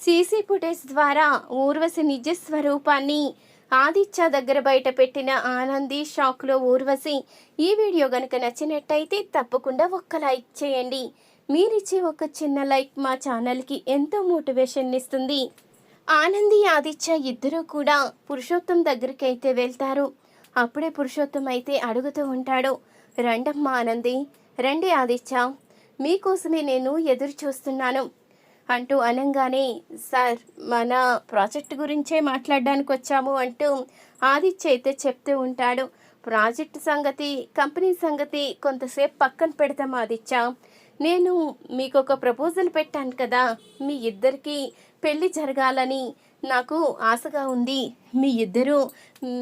CC footage ద్వారా ఊర్వశి నిజ స్వరూపాన్ని ఆదిత్య దగ్గర బయట పెట్టిన ఆనంది షాక్లో ఊర్వశి. ఈ వీడియో గనుక నచ్చినట్టయితే తప్పకుండా ఒక్క లైక్ చేయండి. మీరిచ్చే ఒక చిన్న లైక్ మా ఛానల్కి ఎంతో మోటివేషన్ ఇస్తుంది. ఆనంది ఆదిత్య ఇద్దరూ కూడా పురుషోత్తం దగ్గరికి అయితే వెళ్తారు. అప్పుడే పురుషోత్తం అయితే అడుగుతూ ఉంటాడు, రండమ్మా ఆనంది, రండి ఆదిత్య, మీకోసమే నేను ఎదురు చూస్తున్నాను అంటూ అనంగానే, సార్ మన ప్రాజెక్ట్ గురించే మాట్లాడడానికి వచ్చాము అంటూ ఆదిత్య అయితే చెప్తూ ఉంటాడు. ప్రాజెక్ట్ సంగతి, కంపెనీ సంగతి కొంతసేపు పక్కన పెడతాం ఆదిత్య. నేను మీకు ఒక ప్రపోజల్ పెట్టాను కదా, మీ ఇద్దరికి పెళ్ళి జరగాలని నాకు ఆశగా ఉంది. మీ ఇద్దరూ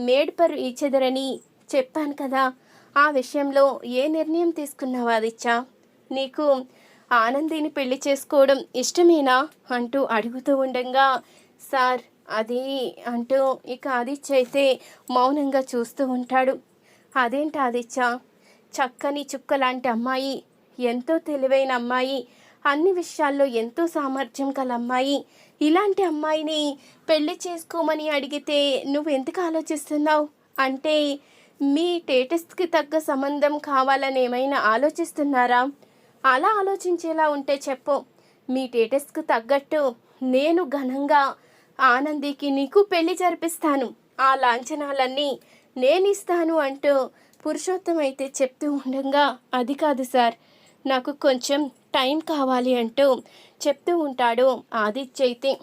మేడ్ పర్ ఈచెదరని చెప్పాను కదా, ఆ విషయంలో ఏ నిర్ణయం తీసుకున్నావు ఆదిత్య? నీకు ఆనందిని పెళ్లి చేసుకోవడం ఇష్టమేనా అంటూ అడుగుతూ ఉండగా, సార్ అది అంటూ ఇక ఆదిత్య అయితే మౌనంగా చూస్తూ ఉంటాడు. అదేంటి ఆదిత్య, చక్కని చుక్క లాంటి అమ్మాయి, ఎంతో తెలివైన అమ్మాయి, అన్ని విషయాల్లో ఎంతో సామర్థ్యం గల అమ్మాయి, ఇలాంటి అమ్మాయిని పెళ్లి చేసుకోమని అడిగితే నువ్వు ఎందుకు ఆలోచిస్తున్నావు? అంటే మీ స్టేటస్కి తగ్గ సంబంధం కావాలని ఏమైనా ఆలోచిస్తున్నారా? అలా ఆలోచించేలా ఉంటే చెప్పు, మీ స్టేటస్కు తగ్గట్టు నేను ఘనంగా ఆనందికి నీకు పెళ్లి జరిపిస్తాను, ఆ లాంఛనాలన్నీ నేను ఇస్తాను అంటూ పురుషోత్తం అయితే చెప్తూ ఉండగా, అది కాదు సార్, నాకు కొంచెం టైం కావాలి అంటూ చెప్తూ ఉంటాడు ఆదిత్య అయితే.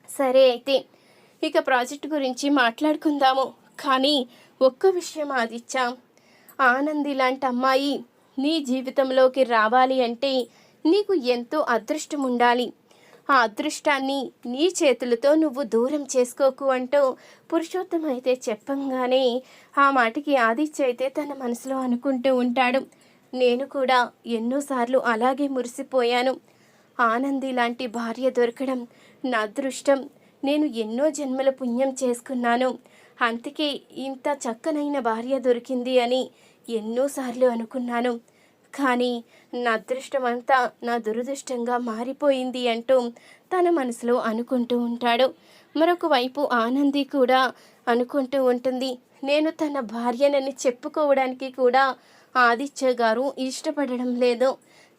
సరే అయితే ఇక ప్రాజెక్ట్ గురించి మాట్లాడుకుందాము, కానీ ఒక్క విషయం ఆదిత్య, ఆనంది లాంటి అమ్మాయి నీ జీవితంలోకి రావాలి అంటే నీకు ఎంతో అదృష్టం ఉండాలి. ఆ అదృష్టాన్ని నీ చేతులతో నువ్వు దూరం చేసుకోకు అంటూ పురుషోత్తం అయితే చెప్పంగానే ఆ మాటకి ఆదిత్య అయితే తన మనసులో అనుకుంటూ ఉంటాడు, నేను కూడా ఎన్నోసార్లు అలాగే మురిసిపోయాను. ఆనంది లాంటి భార్య దొరకడం నా అదృష్టం, నేను ఎన్నో జన్మల పుణ్యం చేసుకున్నాను, అందుకే ఇంత చక్కనైన భార్య దొరికింది అని ఎన్నోసార్లు అనుకున్నాను. కానీ నా అదృష్టం అంతా నా దురదృష్టంగా మారిపోయింది అంటూ తన మనసులో అనుకుంటూ ఉంటాడు. మరొక వైపు ఆనంది కూడా అనుకుంటూ ఉంటుంది, నేను తన భార్యనని చెప్పుకోవడానికి కూడా ఆదిత్య గారు ఇష్టపడడం లేదు.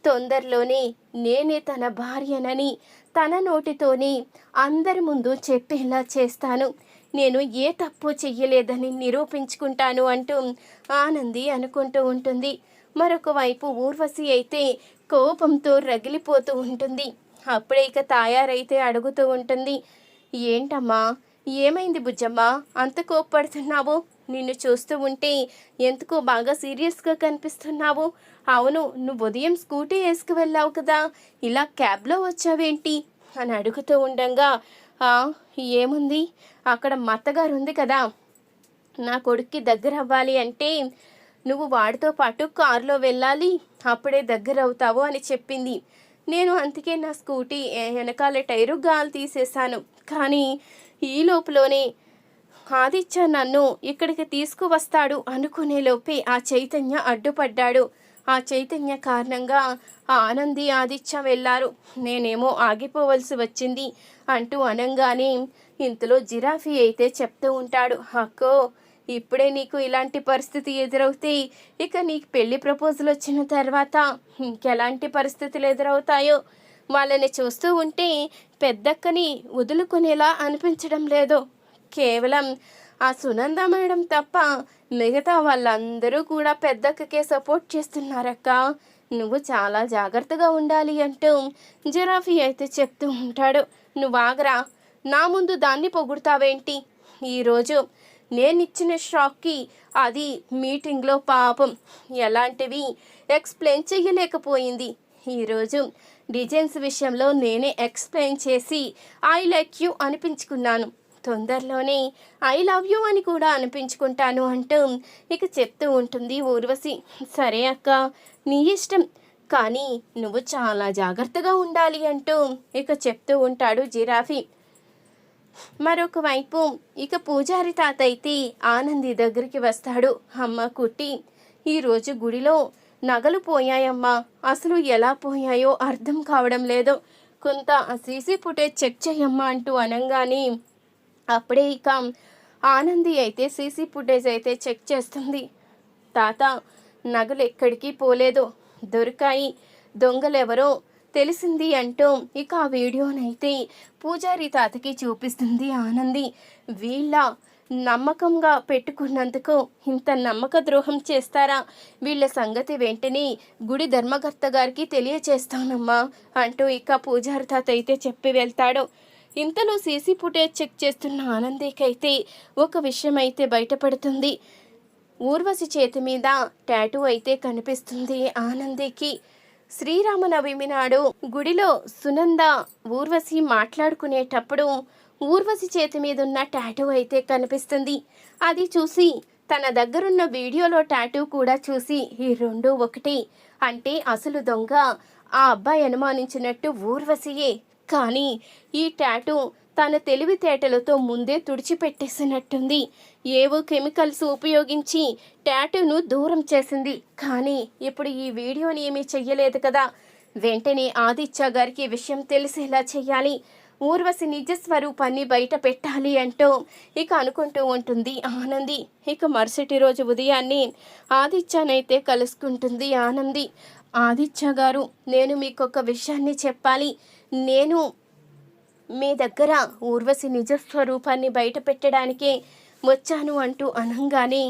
తొందరలోనే నేనే తన భార్యనని తన నోటితోనే అందరి ముందు చెప్పేలా చేస్తాను, నేను ఏ తప్పు చెయ్యలేదని నిరూపించుకుంటాను అంటూ ఆనంది అనుకుంటూ ఉంటుంది. మరొక వైపు ఊర్వశి అయితే కోపంతో రగిలిపోతూ ఉంటుంది. అప్పుడే ఇక తాయారైతే అడుగుతూ ఉంటుంది, ఏంటమ్మా, ఏమైంది బుజ్జమ్మా, అంత కోప్పడుతున్నావు? నిన్ను చూస్తూ ఉంటే ఎందుకో బాగా సీరియస్గా కనిపిస్తున్నావు. అవును, నువ్వు ఉదయం స్కూటీ వేసుకు వెళ్ళావు కదా, ఇలా క్యాబ్లో వచ్చావేంటి అని అడుగుతూ ఉండగా, ఏముంది, అక్కడ మత్తగారు ఉంది కదా, నా కొడుక్కి దగ్గర అవ్వాలి అంటే నువ్వు వాడితో పాటు కారులో వెళ్ళాలి, అప్పుడే దగ్గర అవుతావు అని చెప్పింది. నేను అందుకే నా స్కూటీ వెనకాల టైరు గాలి తీసేశాను. కానీ ఈ లోపులోనే ఆదిత్య నన్ను ఇక్కడికి తీసుకువస్తాడు అనుకునే లోపే ఆ చైతన్య అడ్డుపడ్డాడు. ఆ చైతన్య కారణంగా ఆనంది ఆదిత్య వెళ్ళారు, నేనేమో ఆగిపోవలసి వచ్చింది అంటూ అనంగానే ఇంతలో జిరాఫీ అయితే చెప్తూ ఉంటాడు, అక్కో, ఇప్పుడే నీకు ఇలాంటి పరిస్థితి ఎదురవుతే ఇక నీకు పెళ్లి ప్రపోజల్ వచ్చిన తర్వాత ఇంకెలాంటి పరిస్థితులు ఎదురవుతాయో వాళ్ళని చూస్తూ ఉంటే పెద్దక్కని వదులుకునేలా అనిపించడం లేదు. కేవలం ఆ సునంద మేడం తప్ప మిగతా వాళ్ళందరూ కూడా పెద్దక్కకే సపోర్ట్ చేస్తున్నారక్క, నువ్వు చాలా జాగ్రత్తగా ఉండాలి అంటూ జిరాఫీ అయితే చెప్తూ ఉంటాడు. నువ్వు ఆగరా, నా ముందు దాన్ని పొగుడతావేంటి? ఈరోజు నేనిచ్చిన షాక్కి అది మీటింగ్లో పాపం ఎలాంటివి ఎక్స్ప్లెయిన్ చేయలేకపోయింది. ఈరోజు డిజైన్స్ విషయంలో నేనే ఎక్స్ప్లెయిన్ చేసి ఐ లైక్ యూ అనిపించుకున్నాను, తొందరలోనే ఐ లవ్ యూ అని కూడా అనిపించుకుంటాను అంటూ ఇక చెప్తూ ఉంటుంది ఊర్వశి. సరే అక్క, నీ ఇష్టం, కానీ నువ్వు చాలా జాగ్రత్తగా ఉండాలి అంటూ ఇక చెప్తూ ఉంటాడు జిరాఫీ. మరొక వైపు ఇక పూజారి తాత అయితే ఆనంది దగ్గరికి వస్తాడు. అమ్మ కుట్టి, ఈరోజు గుడిలో నగలు పోయాయమ్మా, అసలు ఎలా పోయాయో అర్థం కావడం లేదు, కొంత సీసీ ఫుటేజ్ చెక్ చేయమ్మా అంటూ అనగానే అప్పుడే ఇక ఆనంది అయితే సీసీ ఫుటేజ్ అయితే చెక్ చేస్తుంది. తాత, నగలు ఎక్కడికి పోలేదు, దొరికాయి, దొంగలెవరో తెలిసింది అంటూ ఇక ఆ వీడియోనైతే పూజారి తాతకి చూపిస్తుంది ఆనంది. వీళ్ళ నమ్మకంగా పెట్టుకున్నందుకు ఇంత నమ్మక ద్రోహం చేస్తారా? వీళ్ళ సంగతి వెంటనే గుడి ధర్మకర్త గారికి తెలియచేస్తానమ్మా అంటూ ఇక పూజారి తాత అయితే చెప్పి వెళ్తాడు. ఇంతలో సీసీ ఫుటేజ్ చెక్ చేస్తున్న ఆనందికైతే ఒక విషయం అయితే బయటపడుతుంది. ఊర్వశి చేతి మీద టాటూ అయితే కనిపిస్తుంది ఆనందికి. శ్రీరామనవమి నాడు గుడిలో సునంద ఊర్వశి మాట్లాడుకునేటప్పుడు ఊర్వశి చేతి మీద ఉన్న టాటూ అయితే కనిపిస్తుంది. అది చూసి తన దగ్గరున్న వీడియోలో టాటూ కూడా చూసి ఈ రెండు ఒకటి అంటే అసలు దొంగ ఆ అబ్బాయి అనుమానించినట్టు ఊర్వశియే. కానీ ఈ టాటూ తన తెలివితేటలతో ముందే తుడిచిపెట్టేసినట్టుంది. ఏవో కెమికల్స్ ఉపయోగించి టాటూను దూరం చేసింది. కానీ ఇప్పుడు ఈ వీడియోని ఏమీ చెయ్యలేదు కదా. వెంటనే ఆదిత్య గారికి విషయం తెలిసేలా చెయ్యాలి, ఊర్వశి నిజస్వరూపాన్ని బయట పెట్టాలి అంటూ ఇక అనుకుంటూ ఉంటుంది ఆనంది. ఇక మరుసటి రోజు ఉదయాన్నే ఆదిత్యనైతే కలుసుకుంటుంది ఆనంది. ఆదిత్య గారు, నేను మీకు ఒక విషయాన్ని చెప్పాలి. నేను మీ దగ్గర ఊర్వశి నిజస్వరూపాన్ని బయట పెట్టడానికే వచ్చాను అంటూ అనంగానే,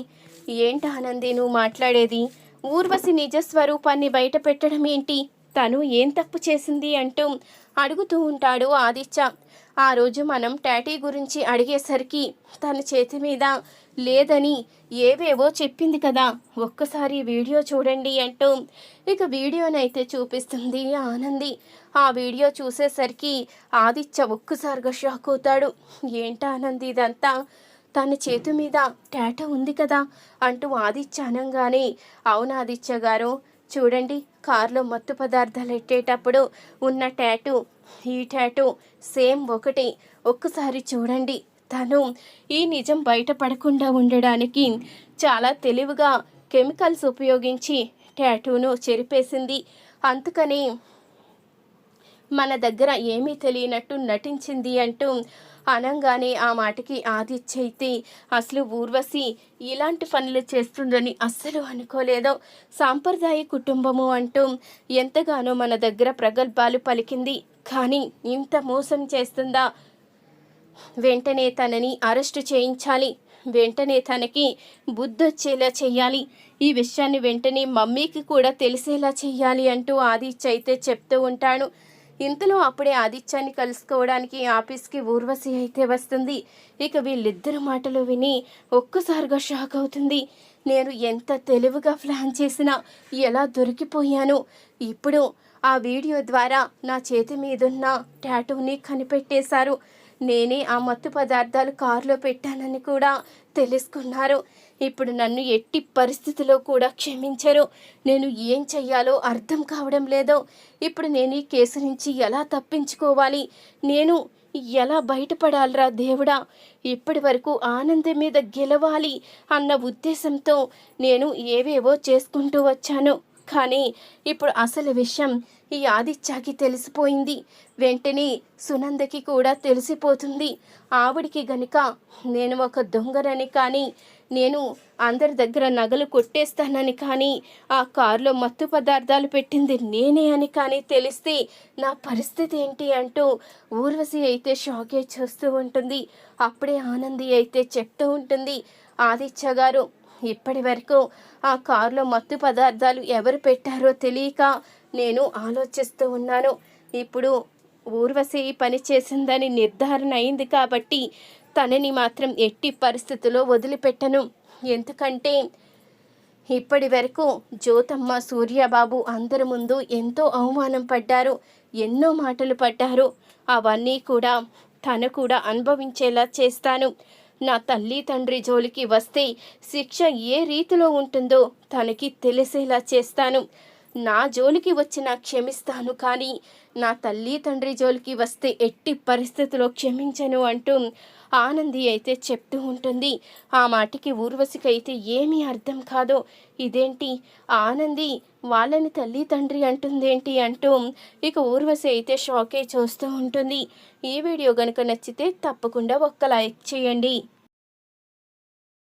ఏంటి ఆనంది నువ్వు మాట్లాడేది? ఊర్వశి నిజస్వరూపాన్ని బయట పెట్టడం ఏంటి? తను ఏం తప్పు చేసింది అంటూ అడుగుతూ ఉంటాడు ఆదిత్య. ఆ రోజు మనం టాటూ గురించి అడిగేసరికి తన చేతి మీద లేదని ఏవేవో చెప్పింది కదా, ఒక్కసారి వీడియో చూడండి అంటూ ఇక వీడియోనైతే చూపిస్తుంది ఆనంది. ఆ వీడియో చూసేసరికి ఆదిత్య ఒక్కసారిగా షాక్ అవుతాడు. ఏంటా ఆనంది ఇదంతా? తన చేతి మీద టాటూ ఉంది కదా అంటూ ఆదిత్య అనగానే, అవును ఆదిత్య గారు, చూడండి, కారులో మత్తు పదార్థాలు ఎట్టేటప్పుడు ఉన్న టాటూ ఈ టాటూ సేమ్ ఒకటి. ఒక్కసారి చూడండి. తను ఈ నిజం బయటపడకుండా ఉండడానికి చాలా తెలివిగా కెమికల్స్ ఉపయోగించి టాటూను చెరిపేసింది. అందుకని మన దగ్గర ఏమీ తెలియనట్టు నటించింది అంటూ అనంగానే ఆ మాటకి ఆదిత్య అయితే అసలు ఊర్వశి ఇలాంటి పనులు చేస్తుందని అస్సలు అనుకోలేదు. సాంప్రదాయ కుటుంబము అంటూ ఎంతగానో మన దగ్గర ప్రగల్భాలు పలికింది. కానీ ఇంత మోసం చేస్తుందా? వెంటనే తనని అరెస్టు చేయించాలి, వెంటనే తనకి బుద్ధొచ్చేలా చెయ్యాలి, ఈ విషయాన్ని వెంటనే మమ్మీకి కూడా తెలిసేలా చెయ్యాలి అంటూ ఆదిత్య అయితే చెప్తూ ఉంటాడు. ఇంతలో అప్పుడే ఆదిత్యాన్ని కలుసుకోవడానికి ఆఫీస్కి ఊర్వశి అయితే వస్తుంది. ఇక వీళ్ళిద్దరు మాటలు విని ఒక్కసారిగా షాక్ అవుతుంది. నేను ఎంత తెలివిగా ప్లాన్ చేసినా ఎలా దొరికిపోయాను. ఇప్పుడు ఆ వీడియో ద్వారా నా చేతి మీదున్న టాటూని కనిపెట్టేశారు. నేనే ఆ మత్తు పదార్థాలు కారులో పెట్టానని కూడా తెలుసుకున్నారు. ఇప్పుడు నన్ను ఎట్టి పరిస్థితిలో కూడా క్షమించరు. నేను ఏం చెయ్యాలో అర్థం కావడం లేదో. ఇప్పుడు నేను ఈ కేసు నుంచి ఎలా తప్పించుకోవాలి? నేను ఎలా బయటపడాలరా దేవుడా? ఇప్పటి వరకు ఆనందం మీద గెలవాలి అన్న ఉద్దేశంతో నేను ఏవేవో చేసుకుంటూ వచ్చాను. కానీ ఇప్పుడు అసలు విషయం ఈ ఆదిత్యకి తెలిసిపోయింది. వెంటనే సునందకి కూడా తెలిసిపోతుంది. ఆవిడికి గనుక నేను ఒక దొంగనని కానీ, నేను అందరి దగ్గర నగలు కొట్టేస్తానని కానీ, ఆ కారులో మత్తు పదార్థాలు పెట్టింది నేనే అని కానీ తెలిస్తే నా పరిస్థితి ఏంటి అంటూ ఊర్వశి అయితే షాకే చూస్తూ ఉంటుంది. అప్పుడే ఆనంది అయితే చెప్తూ ఉంటుంది, ఆదిత్య గారు, ఇప్పటి వరకు ఆ కారులో మత్తు పదార్థాలు ఎవరు పెట్టారో తెలియక నేను ఆలోచిస్తూ ఉన్నాను. ఇప్పుడు ఊర్వశి పని చేసిందని నిర్ధారణ అయింది కాబట్టి తనని మాత్రం ఎట్టి పరిస్థితుల్లో వదిలిపెట్టను. ఎందుకంటే ఇప్పటి వరకు జ్యోతమ్మ, సూర్యబాబు అందరి ముందు ఎంతో అవమానం పడ్డారు, ఎన్నో మాటలు పడ్డారు. అవన్నీ కూడా తను కూడా అనుభవించేలా చేస్తాను. నా తల్లి తండ్రి జోలికి వస్తే శిక్ష ఏ రీతిలో ఉంటుందో తనకి తెలిసేలా చేస్తాను. నా జోలికి వచ్చినా క్షమిస్తాను, కానీ నా తల్లి తండ్రి జోలికి వస్తే ఎట్టి పరిస్థితిలో క్షమించను అంటూ ఆనంది అయితే చెప్తూ ఉంటుంది. ఆ మాటకి ఊర్వశికైతే ఏమీ అర్థం కాదు. ఇదేంటి ఆనంది వాళ్ళని తల్లి తండ్రి అంటుందేంటి అంటూ ఇక ఊర్వశి అయితే షాకే చూస్తూ ఉంటుంది. ఈ వీడియో కనుక నచ్చితే తప్పకుండా ఒక్క లైక్ చేయండి.